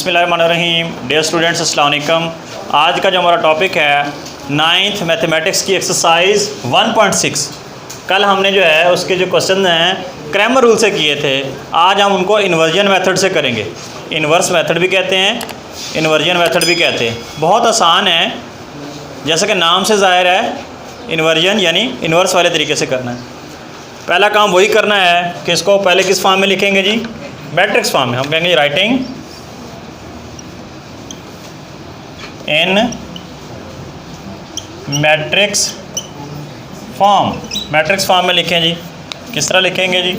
बिस्मिल्लाहिर्रहमानिर्रहीम। Dear students, अस्सलाम वालेकुम। आज का जो हमारा टॉपिक है 9th मैथमेटिक्स की एक्सरसाइज 1.6। कल हमने जो है उसके जो क्वेश्चन हैं क्रैमर रूल से किए थे, आज हम उनको इन्वर्जन मेथड से करेंगे। इन्वर्स मेथड भी कहते हैं, इन्वर्जन मेथड भी कहते हैं। बहुत आसान है, जैसे कि नाम से ज़ाहिर है, इन्वर्जन यानी इन्वर्स वाले तरीके से करना है। पहला काम वही करना है कि इसको पहले किस फॉर्म में लिखेंगे जी, मैट्रिक्स फॉर्म में। हम कहेंगे writing in matrix form. Matrix form में लिखें जी। किस तरह लिखेंगे जी,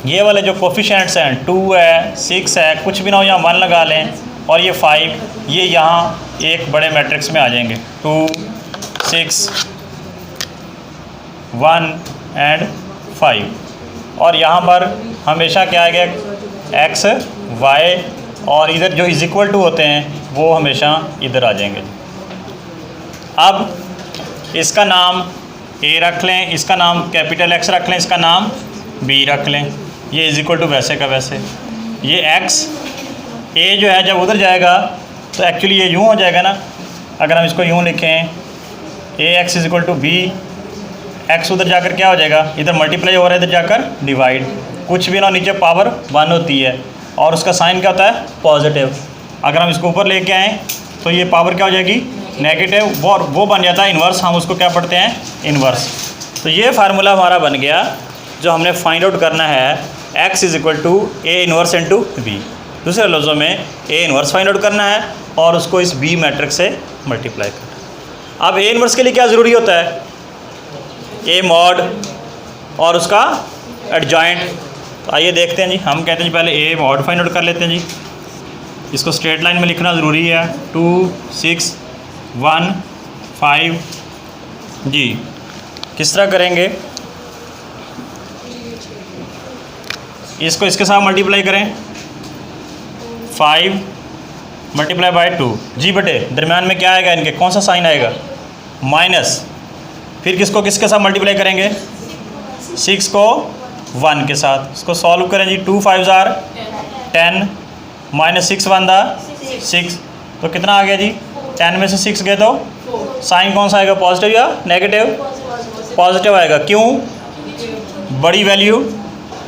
ये वाले जो कोफिशिएंट्स हैं 2 है, 6 है, कुछ भी ना हो यहाँ 1 लगा लें, और ये 5, ये यहाँ एक बड़े मैट्रिक्स में आ जाएंगे। 2, 6, 1 एंड 5। और यहाँ पर हमेशा क्या आएगा, x, y, और इधर जो इज इक्वल टू होते हैं वो हमेशा इधर आ जाएंगे। अब इसका नाम a रख लें, इसका नाम कैपिटल X रख लें, इसका नाम b रख लें। ये इज इक्वल टू वैसे का वैसे। ये x a जो है जब उधर जाएगा तो एक्चुअली ये यूँ हो जाएगा ना, अगर हम इसको यूँ लिखें ax is equal to b, x उधर जाकर क्या हो जाएगा, इधर मल्टीप्लाई हो रहा है, इधर जाकर डिवाइड। कुछ भी ना, नीचे पावर 1 होती है और उसका साइन क्या होता है, पॉजिटिव। अगर हम इसको ऊपर लेके आएँ तो ये पावर क्या हो जाएगी, नेगेटिव, और वो बन जाता है इन्वर्स। हम उसको क्या पढ़ते हैं, इन्वर्स। तो ये फार्मूला हमारा बन गया जो हमने फाइंड आउट करना है x is equal to a inverse into b। दूसरे लफ्ज़ों में a इन्वर्स फाइंड आउट करना है और उसको इस b मैट्रिक्स से मल्टीप्लाई करना है। अब a इन्वर्स के लिए क्या ज़रूरी होता है, a मॉड और उसका एडजॉइंट। तो आइए देखते हैं जी। हम कहते हैं जी पहले a मॉड फाइंड आउट कर लेते हैं जी। इसको स्ट्रेट लाइन में लिखना ज़रूरी है। 2, 6, 1, 5 जी। किस तरह करेंगे, इसको इसके साथ मल्टीप्लाई करें, 5 मल्टीप्लाई बाय 2 जी बटे दरम्यान में क्या आएगा, इनके कौन सा साइन आएगा, माइनस। फिर किसको किसके साथ मल्टीप्लाई करेंगे, 6 को 1 के साथ। इसको सॉल्व करें जी। 2 5 जार 10 माइनस 6 1 दा 6, तो कितना आ गया जी, 10 में से 6 गए तो साइन कौन सा आएगा, पॉजिटिव या नेगेटिव, पॉजिटिव आएगा। क्यों, बड़ी वैल्यू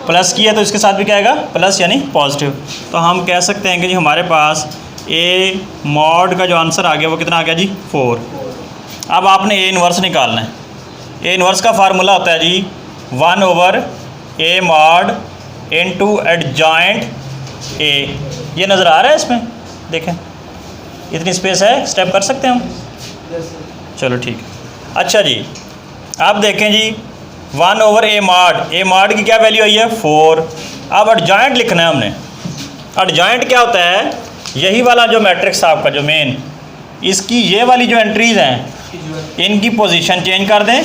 प्लस की है तो इसके साथ भी क्या आएगा, प्लस यानी पॉजिटिव। तो हम कह सकते हैं कि जी हमारे पास ए मॉड का जो आंसर आ गया वो कितना आ गया जी, 4। अब आपने ए इन्वर्स निकालना है। ए इन्वर्स का फार्मूला होता है जी 1/a mod into adjoint a। ये नज़र आ रहा है इसमें, देखें इतनी स्पेस है, स्टेप कर सकते हैं हम, चलो ठीक है। अच्छा जी, आप देखें जी 1/a मॉड, a मॉड की क्या वैल्यू आई है, 4। अब एडजॉइंट लिखना है हमने। एडजॉइंट क्या होता है, यही वाला जो मैट्रिक्स आपका जो मेन, इसकी ये वाली जो एंट्रीज़ हैं इनकी पोजीशन चेंज कर दें,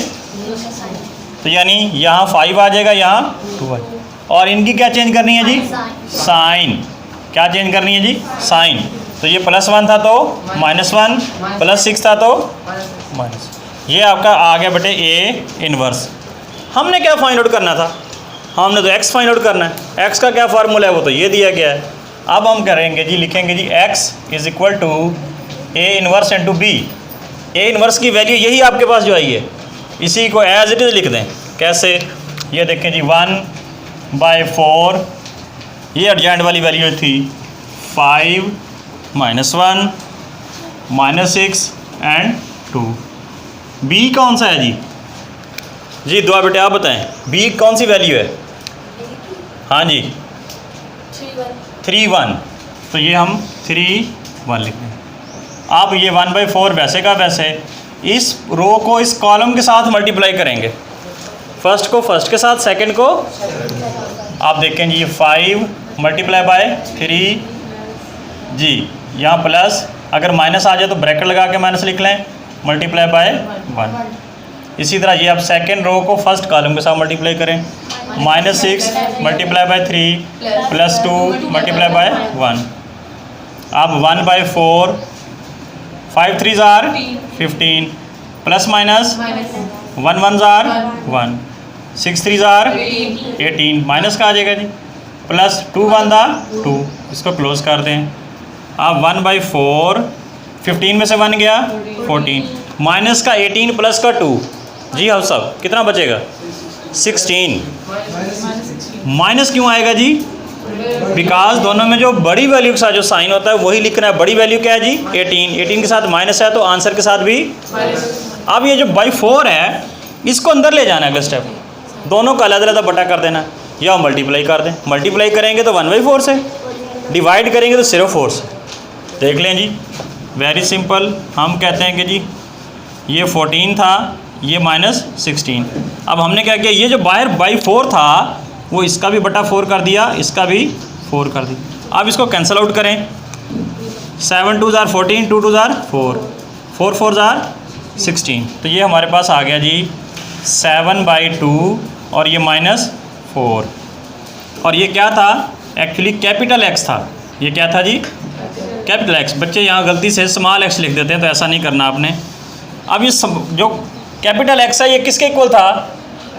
तो यानी यहाँ 5 आ जाएगा, यहाँ 2 आ जाएगा। और इनकी क्या चेंज करनी है जी, साइन। क्या चेंज करनी है जी, साइन। तो ये +1 था तो -1, +6 था तो माइनस। ये आपका आ गया बटे a इन्वर्स। हमने क्या फाइंड आउट करना था, हमने तो x फाइंड आउट करना है। x का क्या फार्मूला है, वो तो ये दिया गया है। अब हम करेंगे जी, लिखेंगे जी x is equal to a inverse into b। a inverse की वैल्यू यही आपके पास जो आई है, इसी को एज इट इज़ लिख दें। कैसे, ये देखें जी 1/4, ये एडजॉइंट वाली वैल्यू थी 5 -1 -6 एंड 2। b कौन सा है जी दुआ बेटे आप बताएं, b कौन सी वैल्यू है, हाँ जी 3 1। तो ये हम 3 1 लिख दें। अब ये 1/4 वैसे का वैसे, इस रो को इस कॉलम के साथ मल्टीप्लाई करेंगे, फर्स्ट को फर्स्ट के साथ, सेकंड को। आप देखें जी ये 5 मल्टीप्लाई बाय 3 जी, यहाँ प्लस, अगर माइनस आ जाए तो ब्रैकेट लगा के माइनस लिख लें, मल्टीप्लाई बाय 1। इसी तरह ये आप सेकंड रो को फर्स्ट कॉलम के साथ मल्टीप्लाई करें, -6 मल्टीप्लाई बाय 3 +2 मल्टीप्लाई बाय 1। अब 1/4, 5 3 jar 15, plus minus 1 1 jar 1, 6 3 jar 18, minus का आ जाएगा जी, +2 1 दा 2, इसको क्लोज कर दें। अब 1/4, 15 में से 1 गया 14, माइनस का 18 प्लस का 2, जी हाँ साहब कितना बचेगा 16। माइनस क्यों आएगा जी? बिकॉज दोनों में जो बड़ी वैल्यू के साथ जो साइन होता है वही लिखना है। बड़ी वैल्यू क्या है जी 18 के साथ माइनस है तो आंसर के साथ भी। अब ये जो बाई 4 है इसको अंदर ले जाना है अगला स्टेप, दोनों का अलग अलग बटा कर देना या मल्टीप्लाई कर दें। मल्टीप्लाई करेंगे तो 1/4 से, डिवाइड करेंगे तो सिर्फ 4 से। देख लें जी, वेरी सिंपल। हम कहते हैं कि जी ये 14 था, ये -16। अब हमने क्या किया, ये जो बाहर बाई 4 था वो इसका भी बटा 4 कर दिया, इसका भी 4 कर दिया। अब इसको कैंसिल आउट करें। 7 2 * 14, 2 2 * 4, 4 4 * 16। तो ये हमारे पास आ गया जी 7/2 और ये -4। और ये क्या था एक्चुअली कैपिटल एक्स था। ये क्या था जी कैपिटल एक्स। बच्चे यहाँ गलती से स्मॉल एक्स लिख देते हैं तो ऐसा नहीं करना आपने। अब ये जो कैपिटल एक्स है ये किसके इक्वल था?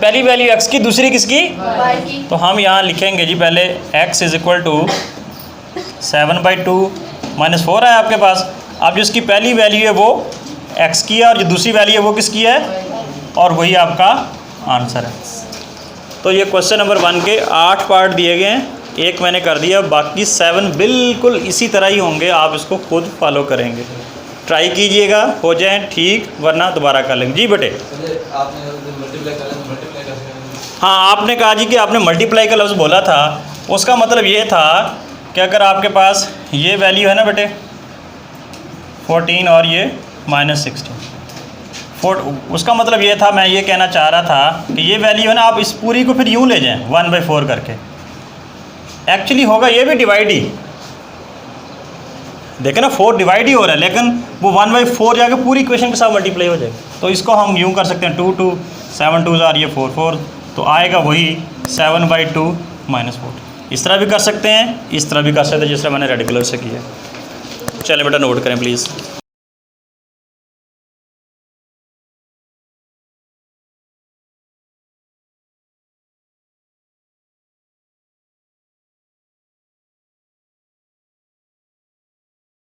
पहली वैल्यू एक्स की, दूसरी किसकी? तो हम यहाँ लिखेंगे जी पहले x = 7/2 -4 है आपके पास। अब जिसकी पहली वैल्यू है वो x की है और जो दूसरी वैल्यू है वो किसकी है, और वही आपका आंसर है। तो ये क्वेश्चन नंबर 1 के 8 पार्ट दिए गए हैं, एक मैंने कर दिया, बाकी 7 बिल्कुल इसी तरह ही होंगे। आप इसको खुद फॉलो करेंगे, ट्राई कीजिएगा, हो जाए ठीक, वरना दोबारा कर लेंगे। जी बेटे हाँ, आपने कहा जी कि आपने मल्टीप्लाई का लफ्ज़ बोला था, उसका मतलब ये था कि अगर आपके पास ये वैल्यू है ना बेटे 14 और ये -16, उसका मतलब ये था, मैं ये कहना चाह रहा था कि ये वैल्यू है ना, आप इस पूरी को फिर यूँ ले जाएं 1/4 करके। एक्चुअली होगा ये भी डिवाइड ही, देखें ना 4 डिवाइड ही हो रहा है, लेकिन वो 1/4 जाके पूरी इक्वेशन के साथ मल्टीप्लाई हो जाएगा। तो इसको हम यूँ कर सकते हैं 2 2 7 2 ये 4 4, तो आएगा वही 7/2 -4। इस तरह भी कर सकते हैं, इस तरह भी कर सकते हैं, जिस तरह मैंने रेड कलर से किया। चलें बेटा नोट करें प्लीज़।